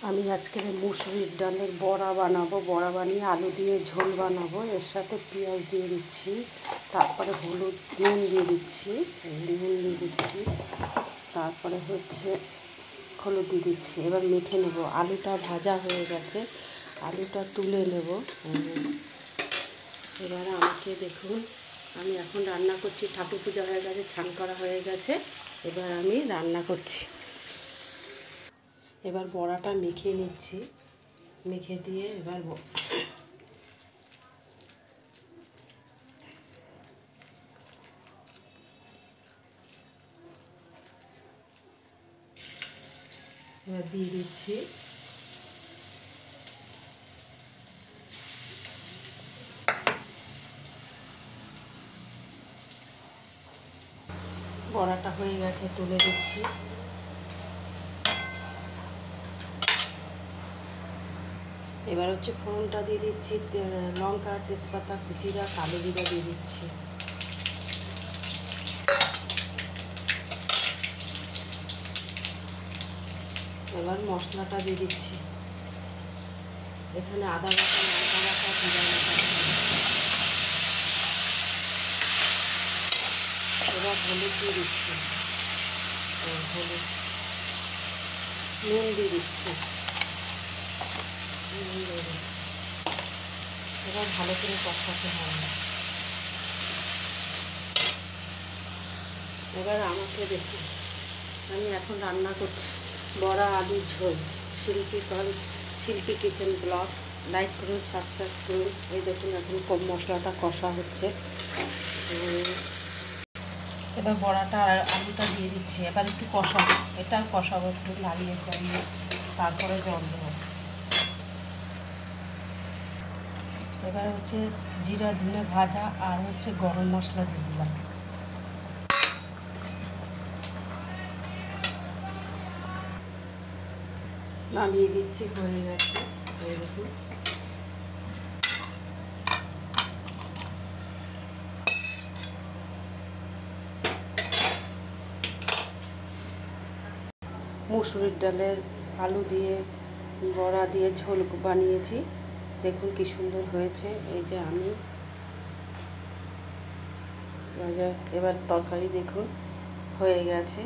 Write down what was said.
আমি আজকে মুসুরির ডালের বড়া বানাবো। বড়া বানিয়ে আলু দিয়ে ঝোল বানাবো। এর সাথে পেঁয়াজ দিয়ে দিচ্ছি, তারপরে হলুদ নুন দিয়ে দিচ্ছি, তারপরে হলুদ দিয়ে দিচ্ছি। এবার মেখে নেব। আলুটা ভাজা হয়ে গেছে, আলুটা তুলে নেব। এবার আমাকে দেখুন, আমি এখন রান্না করছি। ঠাকুর পূজা হয়ে গেছে, ছান করা হয়ে গেছে, এবার আমি রান্না করছি। এবার বড়াটা মেখে নিচ্ছি, মেখে দিয়ে এবার দিয়ে দিচ্ছি। বড়াটা হয়ে গেছে, তুলে দিচ্ছি। এবার ফোড়নটা দিয়ে দিচ্ছি, লঙ্কা, তেজপাতা, জিরা, কালো জিরা দিয়ে দিচ্ছি। এবার মশলাটা দিয়ে দিচ্ছি। এখানে আদা বাটা, লঙ্কা বাটা, জিরা বাটা। এবার হলুদ দিয়ে দিচ্ছি, হলুদ, নুন দিয়ে দিচ্ছি। এবার ভালো করে কষাতে হবে। এবার আমাকে দেখুন, আমি এখন রান্না করছি বড়া আলুর ঝোল। শিল্পী কিচেন ব্লগ লাইক করুন, সাবস্ক্রাইব করুন। এই দেখুন, এখন কম মশলাটা কষা হচ্ছে। এবার বড়াটা আর আলুটা দিয়ে দিচ্ছি। এবার একটু কষাবো, এটা কষাবো, একটু নাড়িয়ে চালিয়ে, তারপরে জল দেবো। এবার জিরা ধনে ভাজা আর গরম মশলা দিয়ে দিলাম। নামিয়ে দিচ্ছি, হয়ে গেছে। এই দেখুন, মুসুরির ডালের আলু দিয়ে বড়া দিয়ে ঝোল বানিয়েছি। দেখুন কি সুন্দর হয়েছে। এই যে আমি এবার তরকারি দেখুন হয়ে গেছে।